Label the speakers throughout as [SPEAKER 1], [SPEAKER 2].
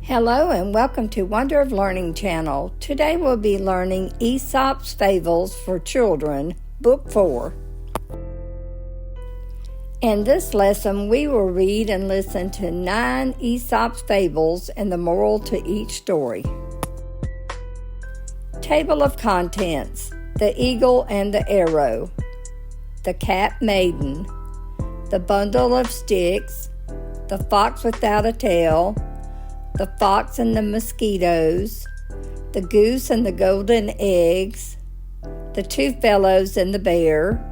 [SPEAKER 1] Hello and welcome to Wonder of Learning channel. Today we'll be learning Aesop's Fables for Children, Book 4. In this lesson we will read and listen to 9 Aesop's Fables and the moral to each story. Table of Contents: the Eagle and the Arrow, the Cat Maiden, the Bundle of Sticks, the Fox Without a Tail, the Fox and the Mosquitoes, the Goose and the Golden Eggs, the Two Fellows and the Bear,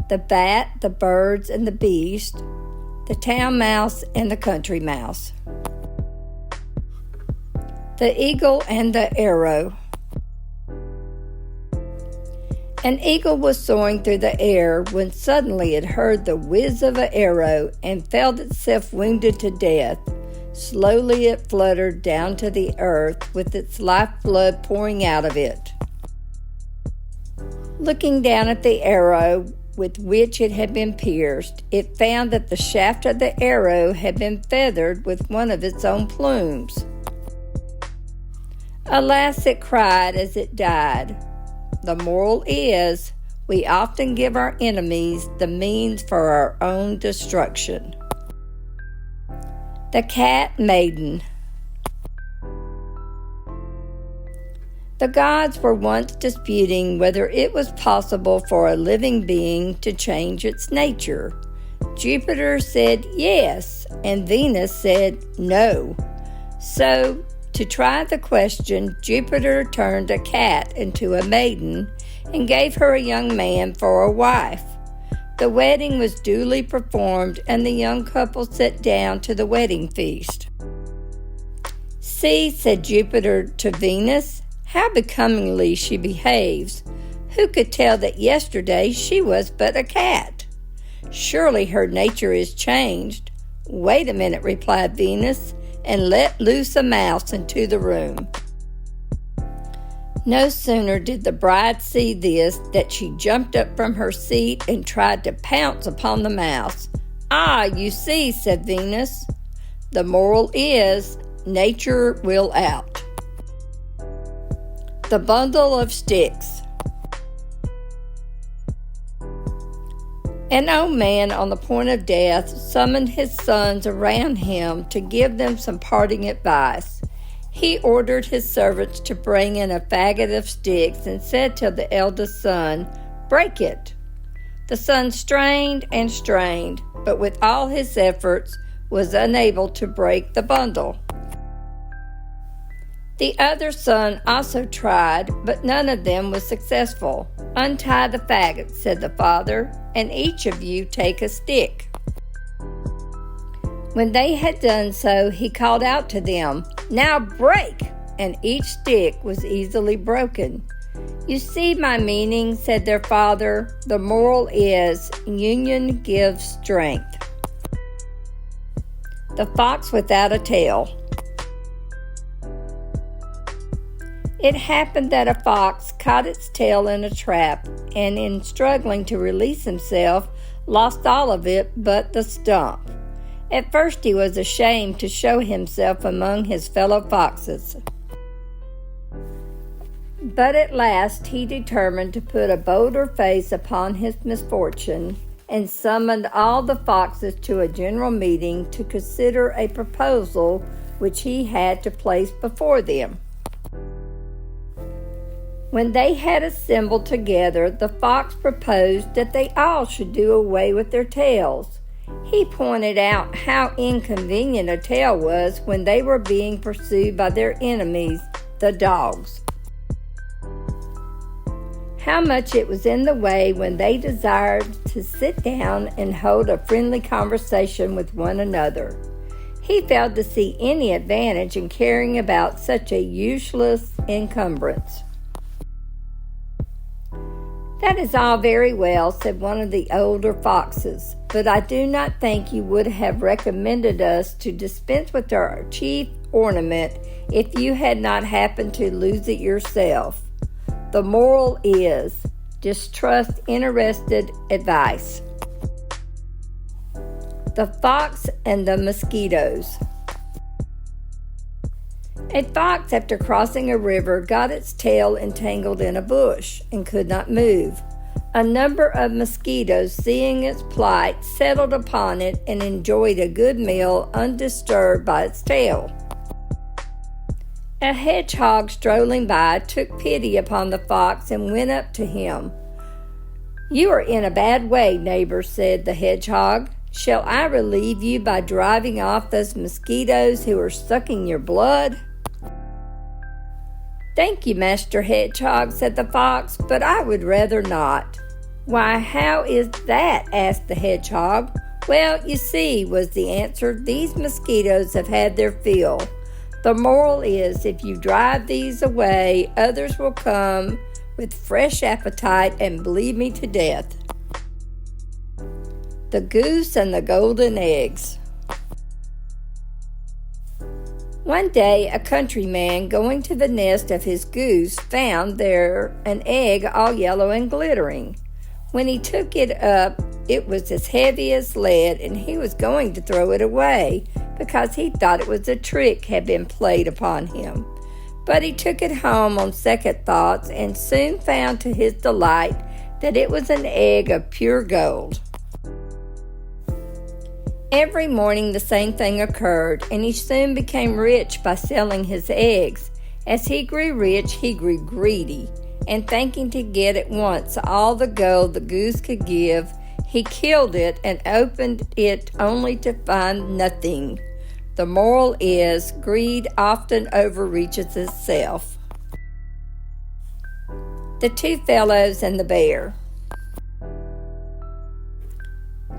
[SPEAKER 1] the Bat, the Birds and the Beast, the Town Mouse and the Country Mouse. The Eagle and the Arrow. An eagle was soaring through the air when suddenly it heard the whiz of an arrow and felt itself wounded to death. Slowly it fluttered down to the earth with its lifeblood pouring out of it. Looking down at the arrow with which it had been pierced, it found that the shaft of the arrow had been feathered with one of its own plumes. Alas, it cried as it died. The moral is, we often give our enemies the means for our own destruction. The Cat Maiden. The gods were once disputing whether it was possible for a living being to change its nature. Jupiter said yes, and Venus said no. So, to try the question, Jupiter turned a cat into a maiden and gave her a young man for a wife. The wedding was duly performed, and the young couple sat down to the wedding feast. "See," said Jupiter to Venus, "how becomingly she behaves. Who could tell that yesterday she was but a cat? Surely her nature is changed." "Wait a minute," replied Venus, and let loose a mouse into the room. No sooner did the bride see this than she jumped up from her seat and tried to pounce upon the mouse. "Ah, you see," said Venus. The moral is, nature will out. The Bundle of Sticks. An old man on the point of death summoned his sons around him to give them some parting advice. He ordered his servants to bring in a faggot of sticks and said to the eldest son, "Break it." The son strained and strained, but with all his efforts was unable to break the bundle. The other son also tried, but none of them was successful. "Untie the faggot," said the father, "and each of you take a stick." When they had done so, he called out to them, "Now break!" and each stick was easily broken. "You see my meaning," said their father. "The moral is, union gives strength." The Fox Without a Tail. It happened that a fox caught its tail in a trap, and in struggling to release himself, lost all of it but the stump. At first he was ashamed to show himself among his fellow foxes. But at last he determined to put a bolder face upon his misfortune, and summoned all the foxes to a general meeting to consider a proposal which he had to place before them. When they had assembled together, the fox proposed that they all should do away with their tails. He pointed out how inconvenient a tail was when they were being pursued by their enemies, the dogs. How much it was in the way when they desired to sit down and hold a friendly conversation with one another. He failed to see any advantage in carrying about such a useless encumbrance. "That is all very well," said one of the older foxes, "but I do not think you would have recommended us to dispense with our chief ornament if you had not happened to lose it yourself." The moral is, distrust interested advice. The Fox and the Mosquitoes. A fox, after crossing a river, got its tail entangled in a bush and could not move. A number of mosquitoes, seeing its plight, settled upon it and enjoyed a good meal undisturbed by its tail. A hedgehog strolling by took pity upon the fox and went up to him. "You are in a bad way, neighbor," said the hedgehog. "Shall I relieve you by driving off those mosquitoes who are sucking your blood?" "Thank you, Master Hedgehog," said the fox, "but I would rather not." "Why, how is that?" asked the hedgehog. "Well, you see," was the answer, "these mosquitoes have had their fill. The moral is, if you drive these away, others will come with fresh appetite and bleed me to death." The Goose and the Golden Eggs. One day, a countryman, going to the nest of his goose, found there an egg all yellow and glittering. When he took it up, it was as heavy as lead, and he was going to throw it away because he thought it was a trick had been played upon him. But he took it home on second thoughts and soon found to his delight that it was an egg of pure gold. Every morning the same thing occurred, and he soon became rich by selling his eggs. As he grew rich, he grew greedy, and thinking to get at once all the gold the goose could give, he killed it and opened it only to find nothing. The moral is, greed often overreaches itself. The Two Fellows and the Bear.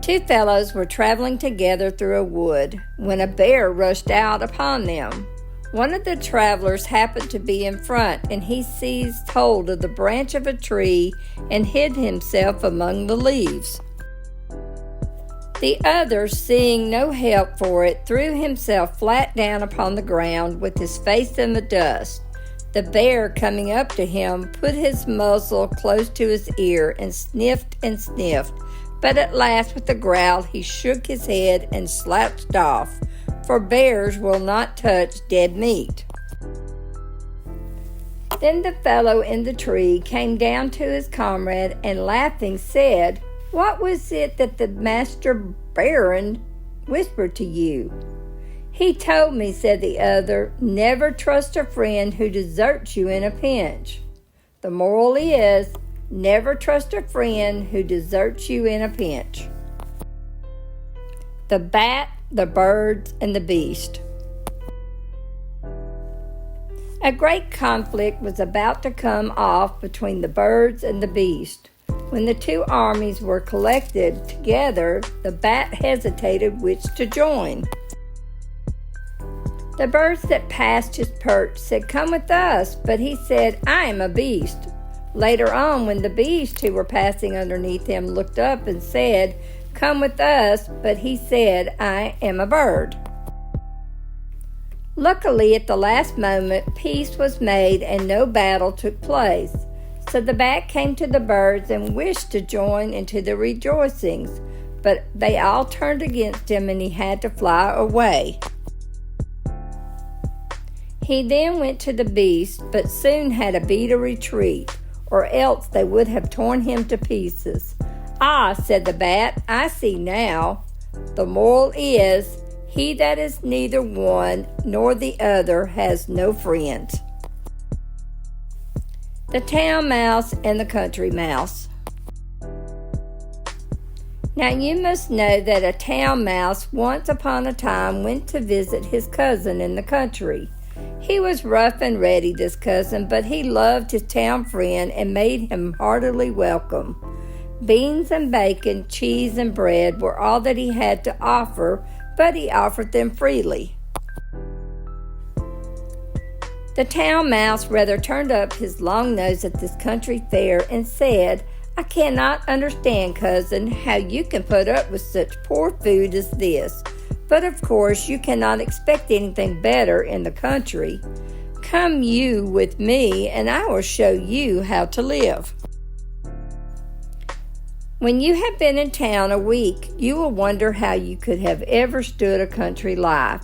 [SPEAKER 1] Two fellows were traveling together through a wood when a bear rushed out upon them. One of the travelers happened to be in front, and he seized hold of the branch of a tree and hid himself among the leaves. The other, seeing no help for it, threw himself flat down upon the ground with his face in the dust. The bear, coming up to him, put his muzzle close to his ear and sniffed, but at last with a growl he shook his head and slouched off, for bears will not touch dead meat. Then the fellow in the tree came down to his comrade and laughing said, "What was it that the master baron whispered to you?" "He told me," said the other, "never trust a friend who deserts you in a pinch." The moral is, never trust a friend who deserts you in a pinch. The Bat, the Birds, and the Beast. A great conflict was about to come off between the birds and the beast. When the two armies were collected together, the bat hesitated which to join. The birds that passed his perch said, "Come with us," but he said, "I am a beast." Later on, when the beasts who were passing underneath him looked up and said, "Come with us," but he said, "I am a bird." Luckily, at the last moment, peace was made and no battle took place. So the bat came to the birds and wished to join into the rejoicings, but they all turned against him and he had to fly away. He then went to the beast, but soon had to beat a retreat, or else they would have torn him to pieces. "Ah," said the bat, "I see now. The moral is, he that is neither one nor the other has no friend." The Town Mouse and the Country Mouse. Now you must know that a town mouse once upon a time went to visit his cousin in the country. He was rough and ready, this cousin, but he loved his town friend and made him heartily welcome. Beans and bacon, cheese and bread were all that he had to offer, but he offered them freely. The town mouse rather turned up his long nose at this country fare and said, "I cannot understand, cousin, how you can put up with such poor food as this. But of course you cannot expect anything better in the country. Come you with me and I will show you how to live." When you have been in town a week, you will wonder how you could have ever stood a country life.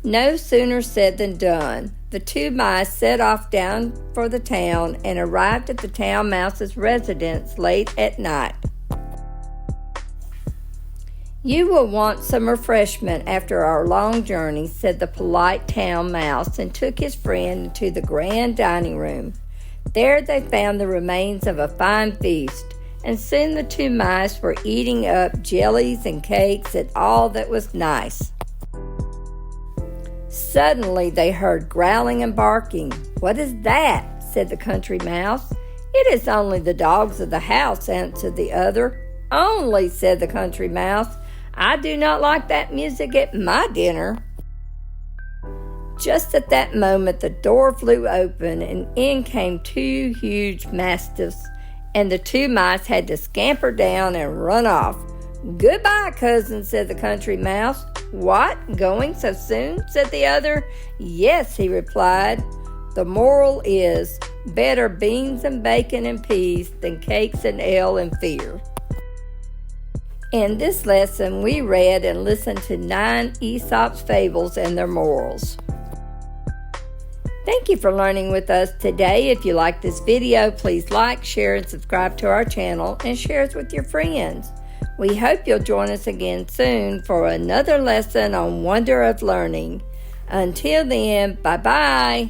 [SPEAKER 1] No sooner said than done. The two mice set off down for the town and arrived at the town mouse's residence late at night. "You will want some refreshment after our long journey," said the polite town mouse, and took his friend into the grand dining room. There they found the remains of a fine feast, and soon the two mice were eating up jellies and cakes and all that was nice. Suddenly they heard growling and barking. "What is that?" said the country mouse. "It is only the dogs of the house," answered the other. "Only," said the country mouse. "I do not like that music at my dinner." Just at that moment the door flew open and in came two huge mastiffs, and the two mice had to scamper down and run off. "Goodbye, cousin," said the country mouse. "What, going so soon?" said the other. "Yes," he replied. "The moral is, better beans and bacon and peas than cakes and ale and fear." In this lesson, we read and listened to 9 Aesop Fables and their morals. Thank you for learning with us today. If you like this video, please like, share, and subscribe to our channel and share it with your friends. We hope you'll join us again soon for another lesson on Wonder of Learning. Until then, bye-bye.